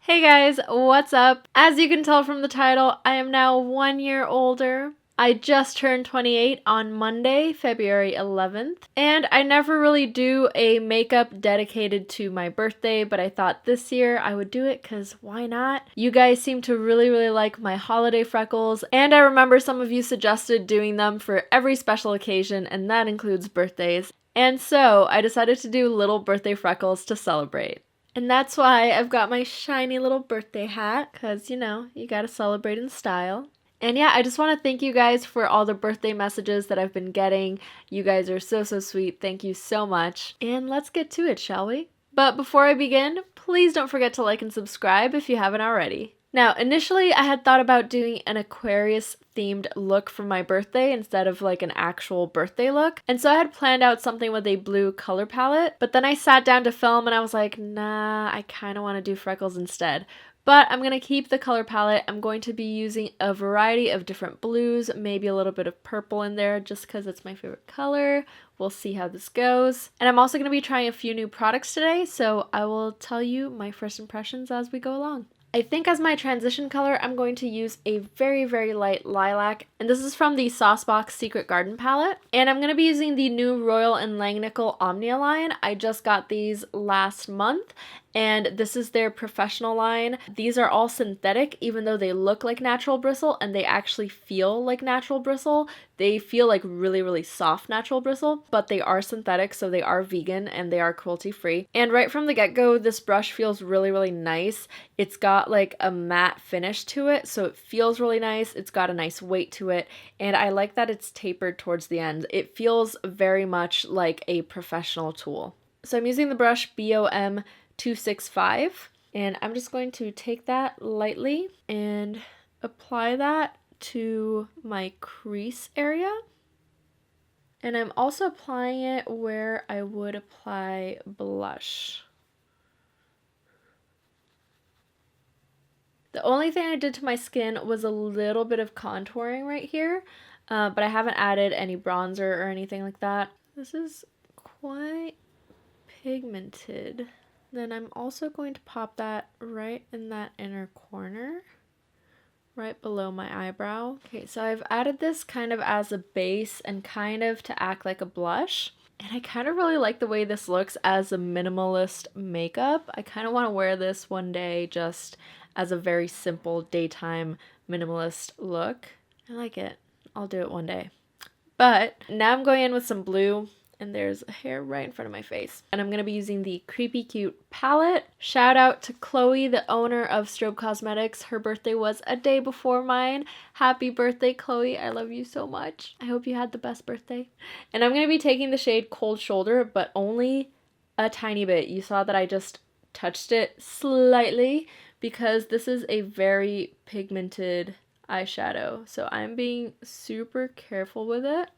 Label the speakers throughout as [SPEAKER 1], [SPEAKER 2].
[SPEAKER 1] Hey guys, what's up? As you can tell from the title, I am now 1 year older. I just turned 28 on Monday, February 11th, and I never really do a makeup dedicated to my birthday, but I thought this year I would do it because why not? You guys seem to really like my holiday freckles, and I remember some of you suggested doing them for every special occasion, and that includes birthdays. And so I decided to do little birthday freckles to celebrate. And that's why I've got my shiny little birthday hat, because, you gotta celebrate in style. And yeah, I just want to thank you guys for all the birthday messages that I've been getting. You guys are so sweet. Thank you so much. And let's get to it, shall we? But before I begin, please don't forget to like and subscribe if you haven't already. Now, initially, I had thought about doing an Aquarius themed look for my birthday instead of like an actual birthday look. And so I had planned out something with a blue color palette, but then I sat down to film and I was like, nah, I kind of want to do freckles instead. But I'm going to keep the color palette. I'm going to be using a variety of different blues, maybe a little bit of purple in there just because it's my favorite color. We'll see how this goes. And I'm also going to be trying a few new products today, so I will tell you my first impressions as we go along. I think as my transition color, I'm going to use a very light lilac, and this is from the Saucebox Secret Garden palette. And I'm going to be using the new Royal and Langnickel Omnia line. I just got these last month, and this is their professional line. These are all synthetic, even though they look like natural bristle, and they actually feel like natural bristle. They feel like really soft natural bristle, but they are synthetic, so they are vegan and they are cruelty-free. And right from the get-go, this brush feels really nice. It's got like a matte finish to it, so it feels really nice. It's got a nice weight to it, and I like that it's tapered towards the end. It feels very much like a professional tool. So I'm using the brush BOM 265, and I'm just going to take that lightly and apply that to my crease area. And I'm also applying it where I would apply blush. The only thing I did to my skin was a little bit of contouring right here, but I haven't added any bronzer or anything like that. This is quite pigmented. Then I'm also going to pop that right in that inner corner, right below my eyebrow. Okay, so I've added this kind of as a base and kind of to act like a blush. And I kind of really like the way this looks as a minimalist makeup. I kind of want to wear this one day just as a very simple daytime minimalist look. I like it. I'll do it one day. But now I'm going in with some blue. And there's a hair right in front of my face. And I'm going to be using the Creepy Cute palette. Shout out to Chloe, the owner of Strobe Cosmetics. Her birthday was a day before mine. Happy birthday, Chloe. I love you so much. I hope you had the best birthday. And I'm going to be taking the shade Cold Shoulder, but only a tiny bit. You saw that I just touched it slightly because this is a very pigmented eyeshadow. So I'm being super careful with it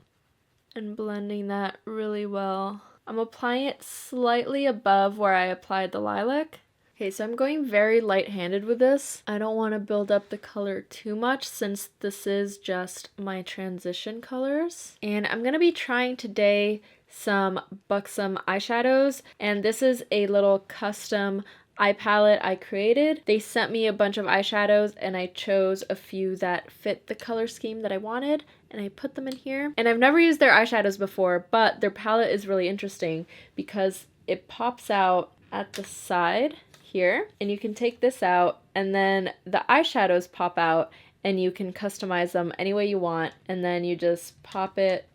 [SPEAKER 1] and blending that really well. I'm applying it slightly above where I applied the lilac. Okay, so I'm going very light-handed with this. I don't want to build up the color too much since this is just my transition colors. And I'm going to be trying today some Buxom eyeshadows, and this is a little custom eye palette I created. They sent me a bunch of eyeshadows and I chose a few that fit the color scheme that I wanted, and I put them in here. And I've never used their eyeshadows before, but their palette is really interesting because it pops out at the side here, and you can take this out, and then the eyeshadows pop out and you can customize them any way you want, and then you just pop it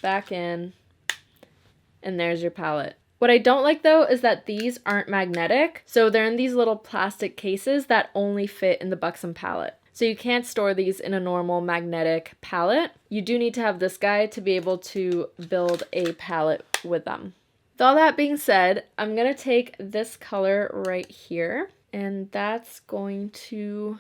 [SPEAKER 1] back in and there's your palette. What I don't like though is that these aren't magnetic, so they're in these little plastic cases that only fit in the Buxom palette. So you can't store these in a normal magnetic palette. You do need to have this guy to be able to build a palette with them. With all that being said, I'm gonna take this color right here, and that's going to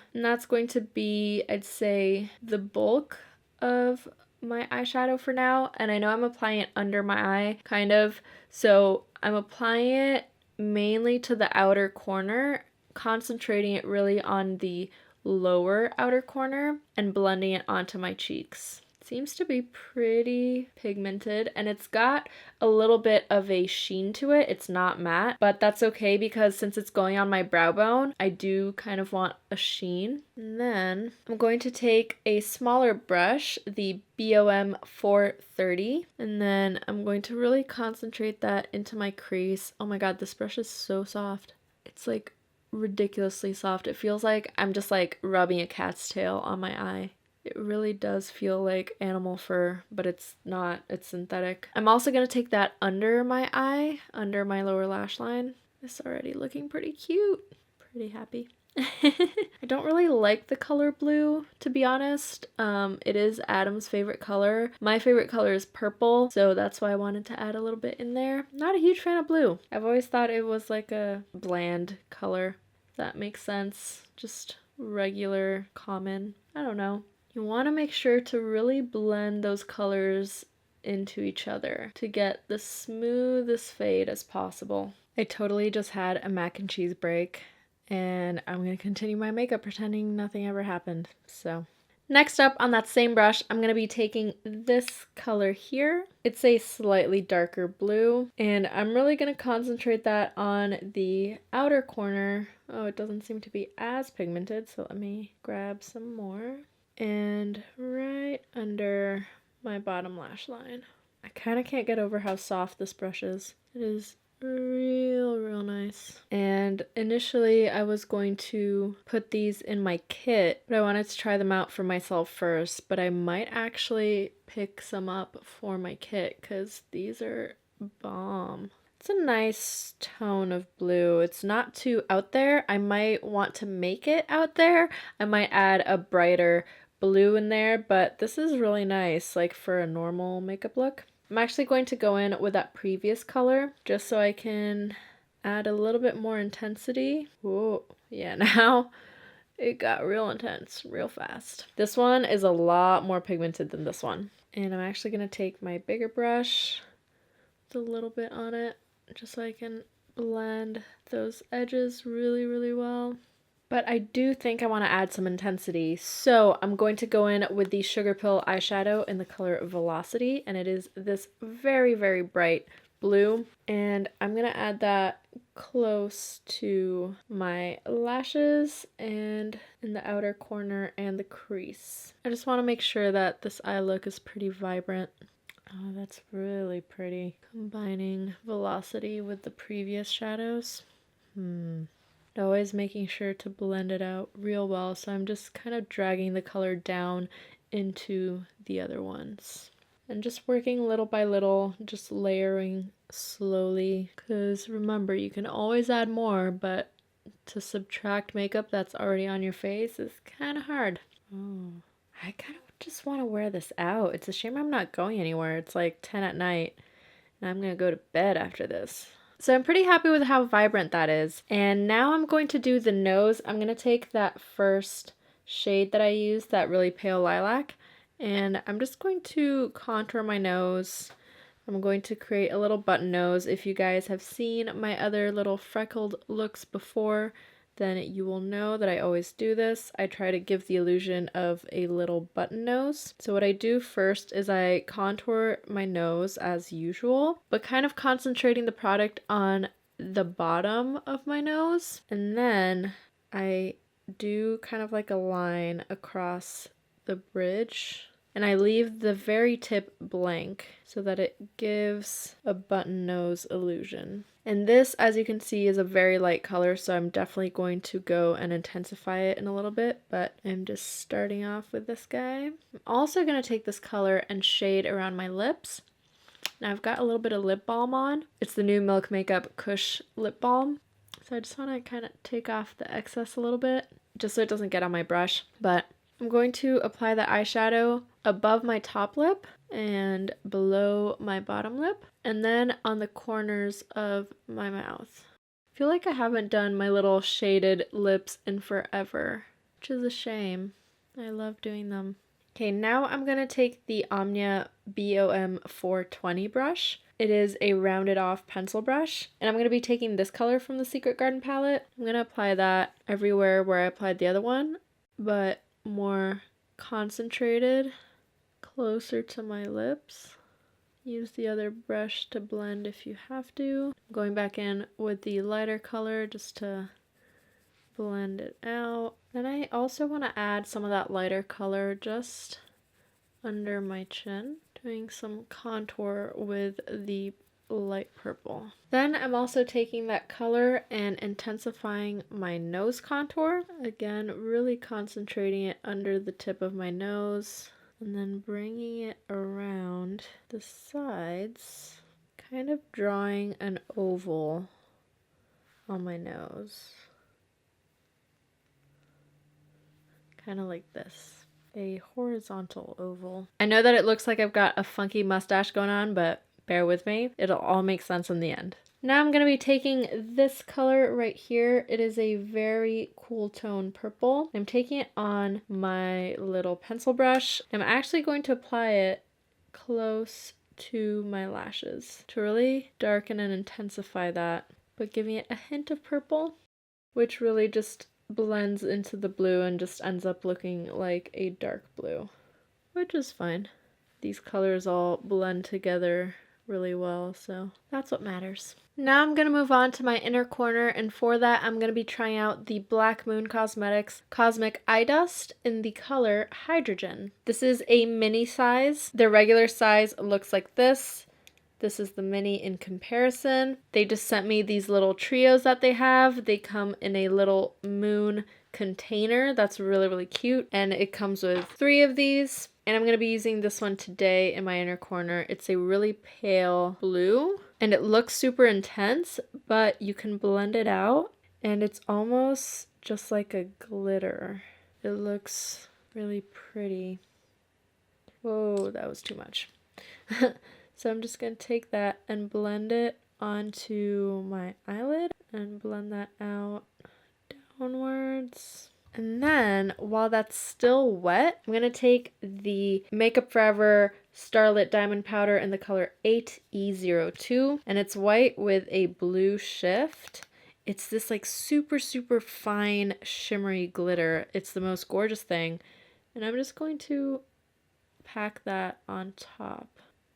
[SPEAKER 1] be, I'd say, the bulk of my eyeshadow for now. And I know I'm applying it under my eye, kind of, so I'm applying it mainly to the outer corner, concentrating it really on the lower outer corner and blending it onto my cheeks. Seems to be pretty pigmented, and it's got a little bit of a sheen to it. It's not matte, but that's okay because since it's going on my brow bone, I do kind of want a sheen. And then I'm going to take a smaller brush, the BOM 430, and then I'm going to really concentrate that into my crease. Oh my god, this brush is so soft. It's like ridiculously soft. It feels like I'm just like rubbing a cat's tail on my eye. It really does feel like animal fur, but it's not. It's synthetic. I'm also going to take that under my eye, under my lower lash line. It's already looking pretty cute. Pretty happy. I don't really like the color blue, to be honest. It is Adam's favorite color. My favorite color is purple, so that's why I wanted to add a little bit in there. Not a huge fan of blue. I've always thought it was like a bland color, if that makes sense. Just regular, common. I don't know. You want to make sure to really blend those colors into each other to get the smoothest fade as possible. I totally just had a mac and cheese break, and I'm going to continue my makeup pretending nothing ever happened. So next up on that same brush, I'm going to be taking this color here. It's a slightly darker blue, and I'm really going to concentrate that on the outer corner. Oh, it doesn't seem to be as pigmented, so let me grab some more. And right under my bottom lash line. I kind of can't get over how soft this brush is. It is real nice. And initially I was going to put these in my kit, but I wanted to try them out for myself first, but I might actually pick some up for my kit because these are bomb. It's a nice tone of blue. It's not too out there. I might want to make it out there. I might add a brighter blue in there, but this is really nice, like for a normal makeup look. I'm actually going to go in with that previous color just so I can add a little bit more intensity. Whoa, yeah, now it got real intense real fast. This one is a lot more pigmented than this one. And I'm actually going to take my bigger brush with a little bit on it just so I can blend those edges really well. But I do think I want to add some intensity, so I'm going to go in with the Sugar Pill eyeshadow in the color Velocity, and it is this very bright blue, and I'm going to add that close to my lashes and in the outer corner and the crease. I just want to make sure that this eye look is pretty vibrant. Oh, that's really pretty. Combining Velocity with the previous shadows. Always making sure to blend it out real well, so I'm just kind of dragging the color down into the other ones. And just working little by little, just layering slowly, because remember, you can always add more, but to subtract makeup that's already on your face is kind of hard. Oh, I kind of just want to wear this out. It's a shame I'm not going anywhere. It's like 10 at night, and I'm going to go to bed after this. So I'm pretty happy with how vibrant that is. And now I'm going to do the nose. I'm going to take that first shade that I used, that really pale lilac, and I'm just going to contour my nose. I'm going to create a little button nose. If you guys have seen my other little freckled looks before, then you will know that I always do this. I try to give the illusion of a little button nose. So what I do first is I contour my nose as usual, but kind of concentrating the product on the bottom of my nose. And then I do kind of like a line across the bridge, and I leave the very tip blank so that it gives a button nose illusion. And this, as you can see, is a very light color, so I'm definitely going to go and intensify it in a little bit, but I'm just starting off with this guy. I'm also going to take this color and shade around my lips. Now I've got a little bit of lip balm on. It's the new Milk Makeup Kush lip balm. So I just want to kind of take off the excess a little bit, just so it doesn't get on my brush. But I'm going to apply the eyeshadow above my top lip and below my bottom lip, and then on the corners of my mouth. I feel like I haven't done my little shaded lips in forever, which is a shame. I love doing them. Okay, now I'm going to take the Omnia BOM 420 brush. It is a rounded off pencil brush, and I'm going to be taking this color from the Secret Garden palette. I'm going to apply that everywhere where I applied the other one, but more concentrated closer to my lips. Use the other brush to blend if you have to. Going back in with the lighter color just to blend it out. Then I also want to add some of that lighter color just under my chin, doing some contour with the light purple. Then I'm also taking that color and intensifying my nose contour. Again, really concentrating it under the tip of my nose and then bringing it around the sides, kind of drawing an oval on my nose. Kind of like this, a horizontal oval. I know that it looks like I've got a funky mustache going on, but bear with me. It'll all make sense in the end. Now I'm going to be taking this color right here. It is a very cool tone purple. I'm taking it on my little pencil brush. I'm actually going to apply it close to my lashes to really darken and intensify that, but giving it a hint of purple, which really just blends into the blue and just ends up looking like a dark blue, which is fine. These colors all blend together really well, so that's what matters. Now I'm going to move on to my inner corner, and for that I'm going to be trying out the Black Moon Cosmetics Cosmic Eye Dust in the color Hydrogen. This is a mini size. Their regular size looks like this. This is the mini in comparison. They just sent me these little trios that they have. They come in a little moon container that's really, really cute, and it comes with 3 of these. And I'm going to be using this one today in my inner corner. It's a really pale blue, and it looks super intense, but you can blend it out, and it's almost just like a glitter. It looks really pretty. Whoa, that was too much. So I'm just going to take that and blend it onto my eyelid and blend that out downwards. And then, while that's still wet, I'm going to take the Makeup Forever Starlit Diamond Powder in the color 8E02. And it's white with a blue shift. It's this like super, super fine shimmery glitter. It's the most gorgeous thing. And I'm just going to pack that on top.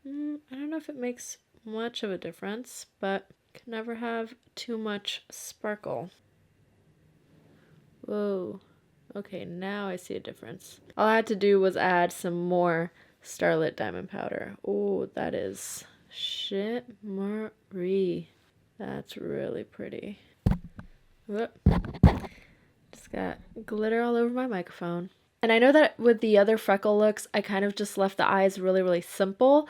[SPEAKER 1] I don't know if it makes much of a difference, but can never have too much sparkle. Whoa. Okay, now I see a difference. All I had to do was add some more Starlit Diamond Powder. Oh, that is shimmery. That's really pretty. Whoop. Just got glitter all over my microphone. And I know that with the other freckle looks, I kind of just left the eyes really, really simple.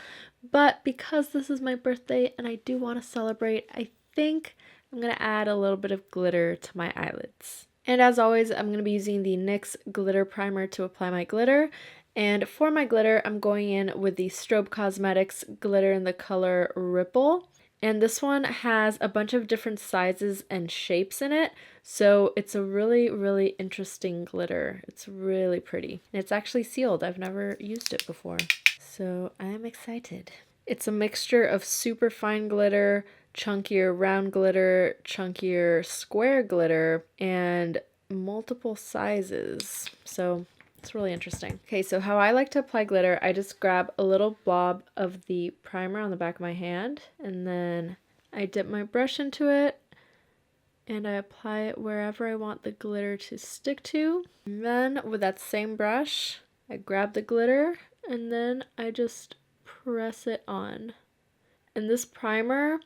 [SPEAKER 1] But because this is my birthday and I do want to celebrate, I think I'm going to add a little bit of glitter to my eyelids. And as always, I'm going to be using the NYX Glitter Primer to apply my glitter. And for my glitter, I'm going in with the Strobe Cosmetics glitter in the color Ripple. And this one has a bunch of different sizes and shapes in it. So it's a really, really interesting glitter. It's really pretty. And it's actually sealed. I've never used it before. So I'm excited. It's a mixture of super fine glitter, chunkier round glitter, chunkier square glitter, and multiple sizes. So it's really interesting. Okay, so how I like to apply glitter, I just grab a little blob of the primer on the back of my hand, and then I dip my brush into it, and I apply it wherever I want the glitter to stick to. And then with that same brush, I grab the glitter, and then I just press it on. And this primer,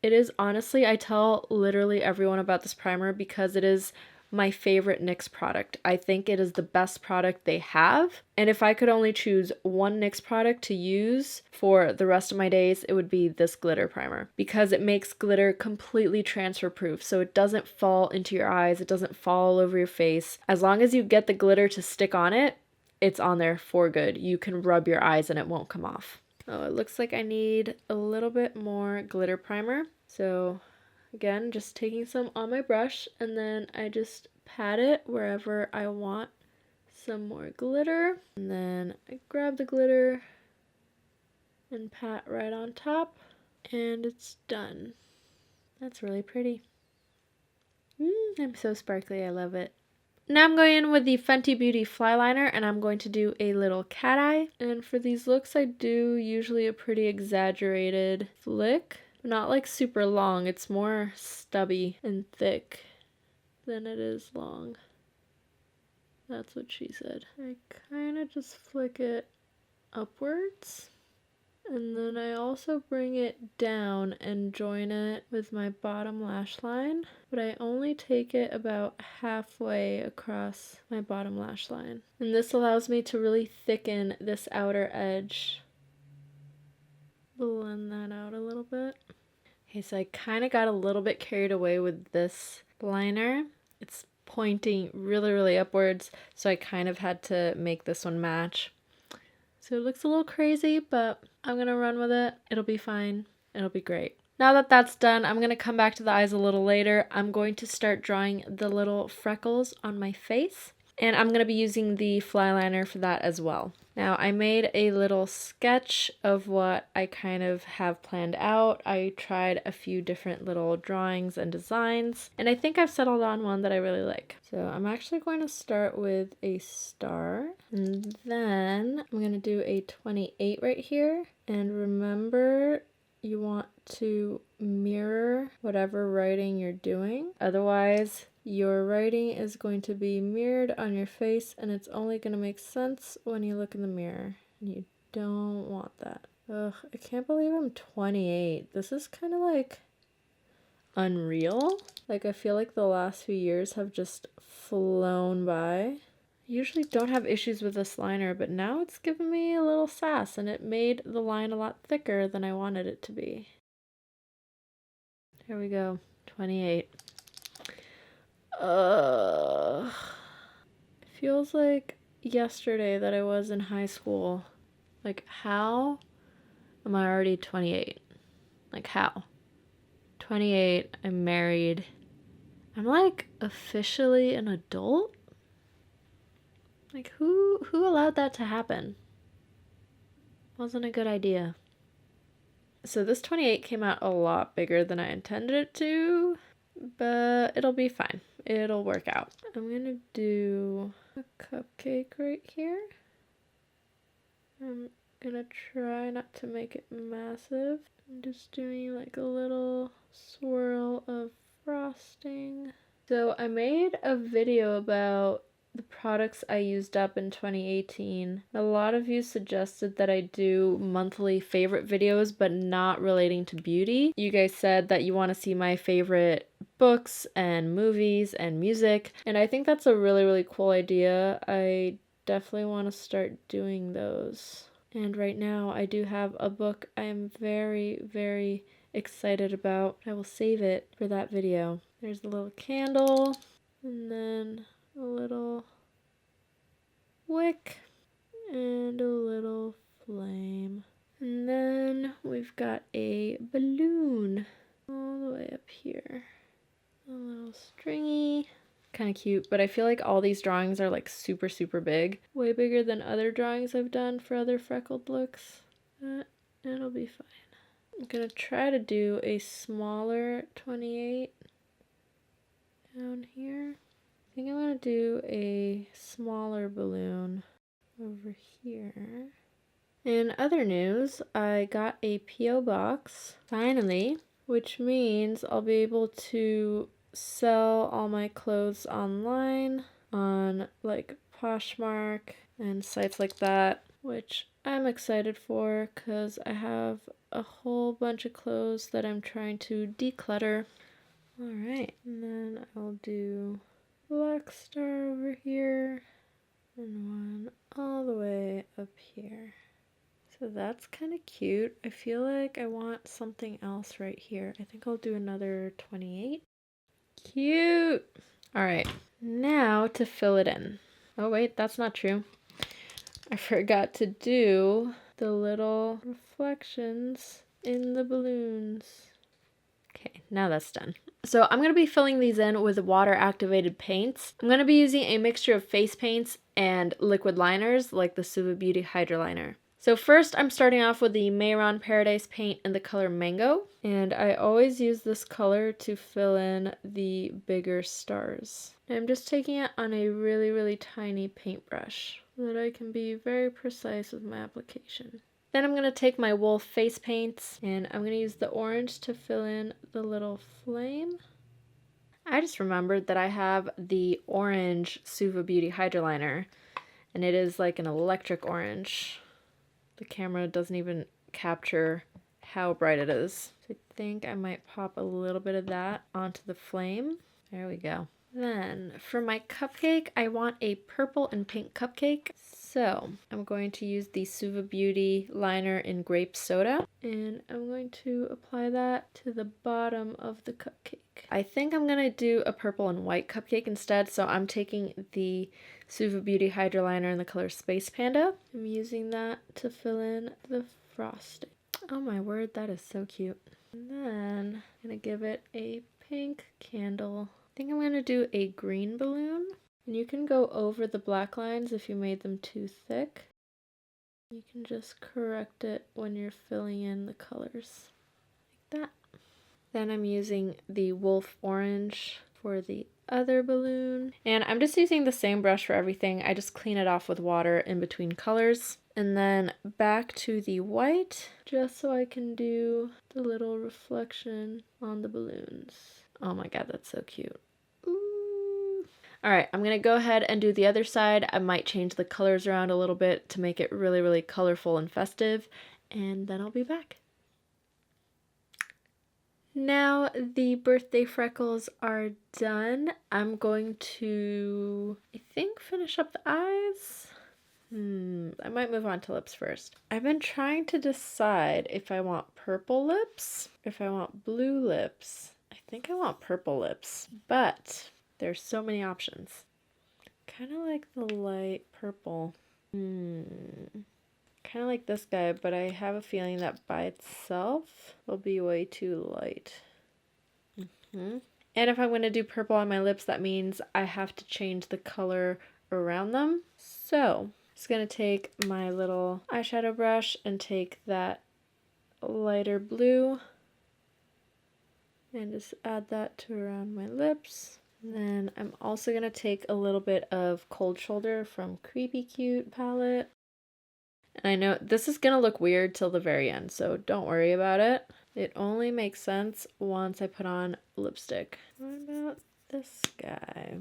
[SPEAKER 1] it is honestly, I tell literally everyone about this primer because it is my favorite NYX product. I think it is the best product they have. And if I could only choose one NYX product to use for the rest of my days, it would be this glitter primer because it makes glitter completely transfer proof. So it doesn't fall into your eyes. It doesn't fall all over your face. As long as you get the glitter to stick on it, it's on there for good. You can rub your eyes and it won't come off. Oh, it looks like I need a little bit more glitter primer. So again, just taking some on my brush, and then I just pat it wherever I want some more glitter. And then I grab the glitter and pat right on top, and it's done. That's really pretty. I'm so sparkly, I love it. Now I'm going in with the Fenty Beauty Fly Liner, and I'm going to do a little cat eye. And for these looks, I do usually a pretty exaggerated flick. Not like super long, it's more stubby and thick than it is long. That's what she said. I kind of just flick it upwards. And then I also bring it down and join it with my bottom lash line, but I only take it about halfway across my bottom lash line. And this allows me to really thicken this outer edge. Blend that out a little bit. Okay, so I kind of got a little bit carried away with this liner. It's pointing really, really upwards, so I kind of had to make this one match. So it looks a little crazy, but I'm going to run with it. It'll be fine. It'll be great. Now that that's done, I'm going to come back to the eyes a little later. I'm going to start drawing the little freckles on my face. And I'm going to be using the fly liner for that as well. Now, I made a little sketch of what I kind of have planned out. I tried a few different little drawings and designs, and I think I've settled on one that I really like. So I'm actually going to start with a star, and then I'm going to do a 28 right here. And remember, you want to mirror whatever writing you're doing. Otherwise, your writing is going to be mirrored on your face, and it's only going to make sense when you look in the mirror. And you don't want that. Ugh, I can't believe I'm 28. This is kind of like unreal. Like, I feel like the last few years have just flown by. I usually don't have issues with this liner, but now it's giving me a little sass, and it made the line a lot thicker than I wanted it to be. There we go, 28. It feels like yesterday that I was in high school. Like, how am I already 28? Like, how? 28, I'm married. I'm like officially an adult? Like, who allowed that to happen? Wasn't a good idea. So this 28 came out a lot bigger than I intended it to, but it'll be fine. It'll work out. I'm gonna do a cupcake right here. I'm gonna try not to make it massive. I'm just doing like a little swirl of frosting. So I made a video about the products I used up in 2018. A lot of you suggested that I do monthly favorite videos, but not relating to beauty. You guys said that you want to see my favorite books and movies and music, and I think that's a really, really cool idea. I definitely want to start doing those. And right now I do have a book I am very, very excited about. I will save it for that video. There's a little candle, and then a little wick and a little flame. And then we've got a balloon all the way up here. A little stringy. Kind of cute, but I feel like all these drawings are like super, super big. Way bigger than other drawings I've done for other freckled looks. But it'll be fine. I'm gonna try to do a smaller 28 down here. I think I'm going to do a smaller balloon over here. In other news, I got a P.O. box, finally, which means I'll be able to sell all my clothes online on like Poshmark and sites like that, which I'm excited for because I have a whole bunch of clothes that I'm trying to declutter. Alright, and then I'll do black star over here and one all the way up here. So that's kind of cute. I feel like I want something else right here. I think I'll do another 28. Cute! Alright, now to fill it in. Oh wait, that's not true. I forgot to do the little reflections in the balloons. Okay, now that's done. So I'm going to be filling these in with water activated paints. I'm going to be using a mixture of face paints and liquid liners like the Suva Beauty Hydro Liner. So first I'm starting off with the Mayron Paradise paint in the color Mango. And I always use this color to fill in the bigger stars. And I'm just taking it on a really, really tiny paintbrush so that I can be very precise with my application. Then I'm going to take my Wolf face paints and I'm going to use the orange to fill in the little flame. I just remembered that I have the orange Suva Beauty Hydroliner, and it is like an electric orange. The camera doesn't even capture how bright it is. So I think I might pop a little bit of that onto the flame. There we go. Then for my cupcake, I want a purple and pink cupcake. So I'm going to use the Suva Beauty liner in Grape Soda, and I'm going to apply that to the bottom of the cupcake. I think I'm going to do a purple and white cupcake instead, so I'm taking the Suva Beauty Hydroliner in the color Space Panda. I'm using that to fill in the frosting. Oh my word, that is so cute. And then I'm going to give it a pink candle. I think I'm going to do a green balloon. And you can go over the black lines if you made them too thick. You can just correct it when you're filling in the colors, like that. Then I'm using the Wolf Orange for the other balloon. And I'm just using the same brush for everything. I just clean it off with water in between colors. And then back to the white, just so I can do the little reflection on the balloons. Oh my god, that's so cute. Alright, I'm going to go ahead and do the other side. I might change the colors around a little bit to make it really, really colorful and festive, and then I'll be back. Now the birthday freckles are done. I'm going to, I think, finish up the eyes. I might move on to lips first. I've been trying to decide if I want purple lips, if I want blue lips. I think I want purple lips, but there's so many options. Kind of like the light purple. Kind of like this guy, but I have a feeling that by itself will be way too light. And if I'm going to do purple on my lips, that means I have to change the color around them. So I'm just going to take my little eyeshadow brush and take that lighter blue and just add that to around my lips. Then I'm also going to take a little bit of Cold Shoulder from Creepy Cute palette. And I know this is going to look weird till the very end, so don't worry about it. It only makes sense once I put on lipstick. What about this guy?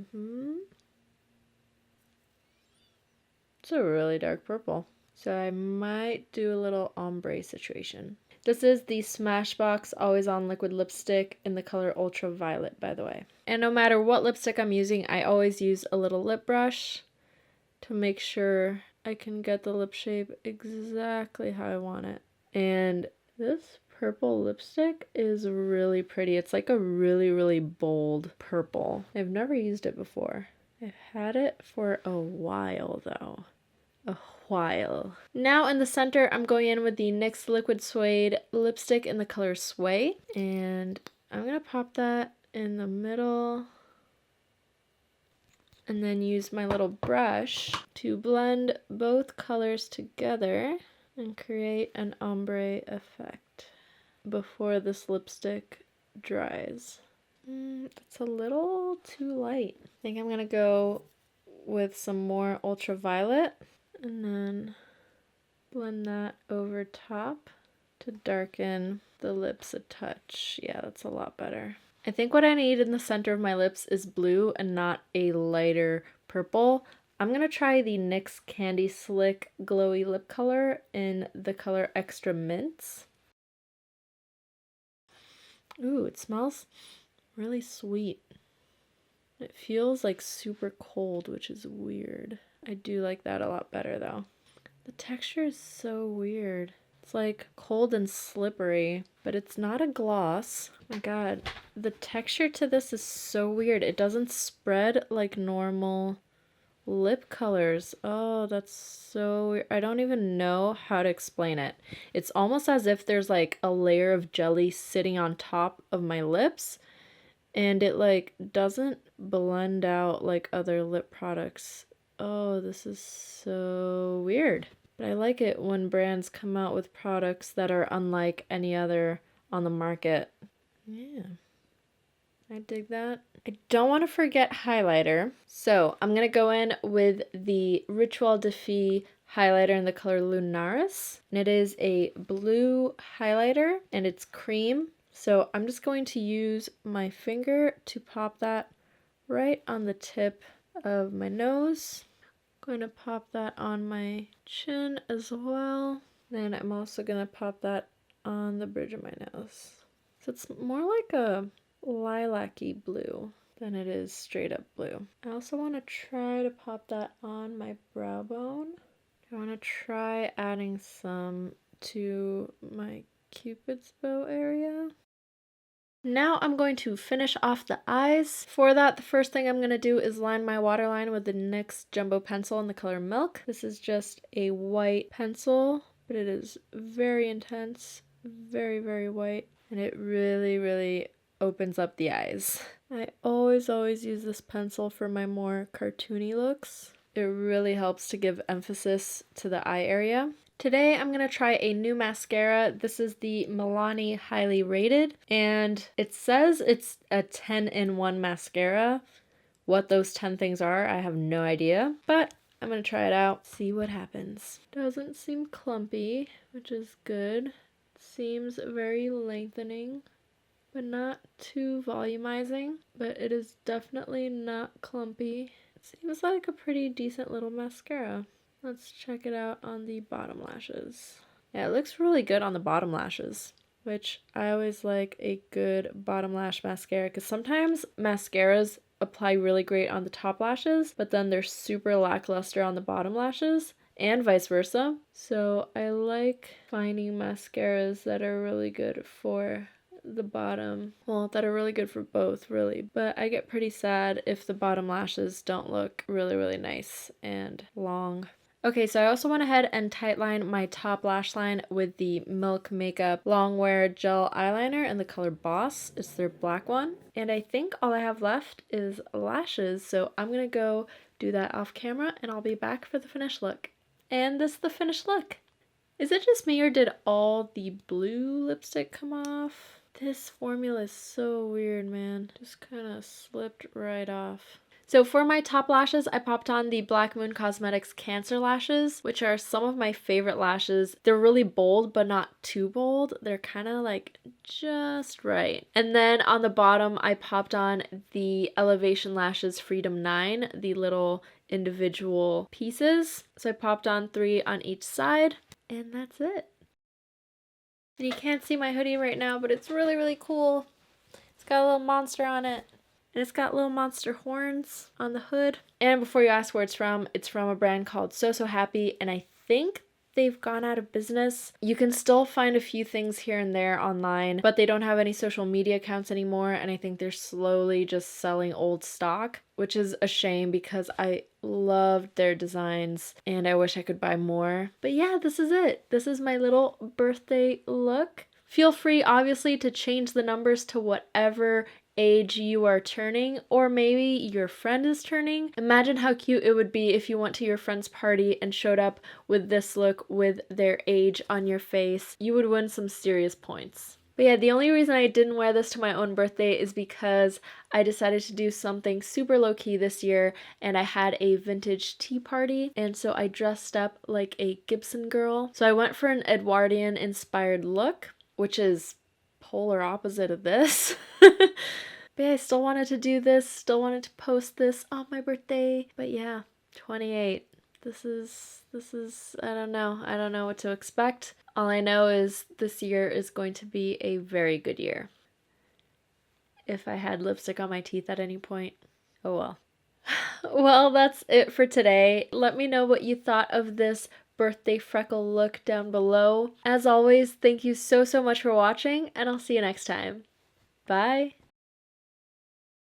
[SPEAKER 1] It's a really dark purple. So I might do a little ombre situation. This is the Smashbox Always On Liquid Lipstick in the color Ultraviolet, by the way. And no matter what lipstick I'm using, I always use a little lip brush to make sure I can get the lip shape exactly how I want it. And this purple lipstick is really pretty. It's like a really, really bold purple. I've never used it before. I've had it for a while though. A while. Now in the center, I'm going in with the NYX Liquid Suede lipstick in the color Sway. And I'm going to pop that in the middle. And then use my little brush to blend both colors together and create an ombre effect before this lipstick dries. That's a little too light. I think I'm going to go with some more ultraviolet. And then blend that over top to darken the lips a touch. Yeah, that's a lot better. I think what I need in the center of my lips is blue and not a lighter purple. I'm going to try the NYX Candy Slick Glowy Lip Color in the color Extra Mints. Ooh, it smells really sweet. It feels like super cold, which is weird. I do like that a lot better though. The texture is so weird. It's like cold and slippery, but it's not a gloss. Oh my god, the texture to this is so weird. It doesn't spread like normal lip colors. Oh, that's so weird. I don't even know how to explain it. It's almost as if there's like a layer of jelly sitting on top of my lips, and it like doesn't blend out like other lip products. Oh, this is so weird. But I like it when brands come out with products that are unlike any other on the market. Yeah, I dig that. I don't want to forget highlighter. So I'm going to go in with the Ritual de Fille highlighter in the color Lunaris. And it is a blue highlighter and it's cream. So I'm just going to use my finger to pop that right on the tip of my nose. Going to pop that on my chin as well. Then I'm also going to pop that on the bridge of my nose. So it's more like a lilac-y blue than it is straight up blue. I also want to try to pop that on my brow bone. I want to try adding some to my Cupid's bow area. Now I'm going to finish off the eyes. For that, the first thing I'm going to do is line my waterline with the NYX Jumbo Pencil in the color Milk. This is just a white pencil, but it is very intense, very, very white, and it really, really opens up the eyes. I always use this pencil for my more cartoony looks. It really helps to give emphasis to the eye area. Today I'm going to try a new mascara. This is the Milani Highly Rated, and it says it's a 10-in-1 mascara. What those 10 things are, I have no idea, but I'm going to try it out, see what happens. Doesn't seem clumpy, which is good. Seems very lengthening, but not too volumizing, but it is definitely not clumpy. It seems like a pretty decent little mascara. Let's check it out on the bottom lashes. Yeah, it looks really good on the bottom lashes, which I always like a good bottom lash mascara because sometimes mascaras apply really great on the top lashes, but then they're super lackluster on the bottom lashes and vice versa. So I like finding mascaras that are really good for the bottom, well, that are really good for both really, but I get pretty sad if the bottom lashes don't look really, really nice and long. Okay, so I also went ahead and tightlined my top lash line with the Milk Makeup Longwear Gel Eyeliner in the color Boss. It's their black one. And I think all I have left is lashes, so I'm gonna go do that off camera and I'll be back for the finished look. And this is the finished look. Is it just me or did all the blue lipstick come off? This formula is so weird, man. Just kind of slipped right off. So for my top lashes, I popped on the Black Moon Cosmetics Cancer lashes, which are some of my favorite lashes. They're really bold, but not too bold. They're kind of like just right. And then on the bottom, I popped on the Elevation Lashes Freedom 9, the little individual pieces. So I popped on 3 on each side, and that's it. And you can't see my hoodie right now, but it's really, really cool. It's got a little monster on it. And it's got little monster horns on the hood. And before you ask where it's from a brand called So Happy, and I think they've gone out of business. You can still find a few things here and there online, but they don't have any social media accounts anymore, and I think they're slowly just selling old stock, which is a shame because I loved their designs and I wish I could buy more. But yeah, this is it. This is my little birthday look. Feel free, obviously, to change the numbers to whatever age you are turning, or maybe your friend is turning. Imagine how cute it would be if you went to your friend's party and showed up with this look with their age on your face. You would win some serious points. But yeah, the only reason I didn't wear this to my own birthday is because I decided to do something super low-key this year, and I had a vintage tea party, and so I dressed up like a Gibson girl. So I went for an Edwardian inspired look, which is polar opposite of this. But yeah, I still wanted to do this, still wanted to post this on my birthday. But yeah, 28. This is I don't know what to expect. All I know is this year is going to be a very good year. If I had lipstick on my teeth at any point, oh well. Well, that's it for today. Let me know what you thought of this birthday freckle look down below. As always, thank you so much for watching, and I'll see you next time. Bye!